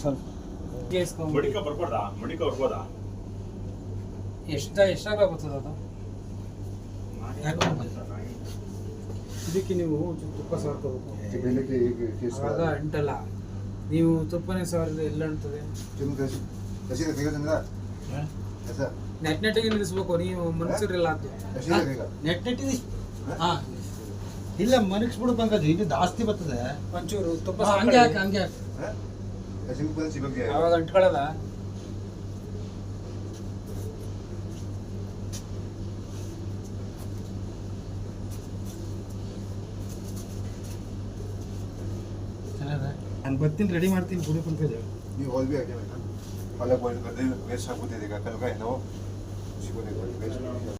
ಸ್ವಲ್ಪ ಮಡಿಕ ಬರ್ಬೋದಾ? ಮಡಿಕ ಬರ್ಬೋದಾ? ಎಷ್ಟಾಗ ಬರ್ತದ ಅದು? ಇದಕ್ಕೆ ನೀವು ತುಪ್ಪ ಸಾಕೋಬೇಕು. ಆವಾಗ ಅಂಟಲ್ಲ. ನೀವು ತುಪ್ಪನೇ ಸಾವಿರದ ಎಲ್ಲ ಅಂಟದೆ. ನೆಟ್ಟಿಗೆ ನಿಲ್ಲಿಸ್ಬೇಕು. ನೀವು ಮನುಷ್ಯರಿಲ್ಲ ಅದು ನೆಟ್ಟಿಗೆ ಇಲ್ಲ ಮನಗಿಸ್ಬಿಡು ಪಂಕಜ್. ಇದು ಜಾಸ್ತಿ ಬರ್ತದೆ. ಒಂಚೂರು ತುಪ್ಪ ಹಂಗೆ ಹಾಕಿ ಹಂಗೆ ಹಾಕಿ. ಅವಾಗ ಅಂಟ್ಕೊಳ್ಳಲ್ಲ. ನಾನು ಬರ್ತೀನಿ, ರೆಡಿ ಮಾಡ್ತೀನಿ ಬಿಡು ಪಂಕಜ್. ನೀವು ಹೋಲ್ ಭೀ ಹಾಕಿ अलग बॉइल कर दे वेस्ट आपको दे देगा कल का है ना वो उसी को देखो वेस्ट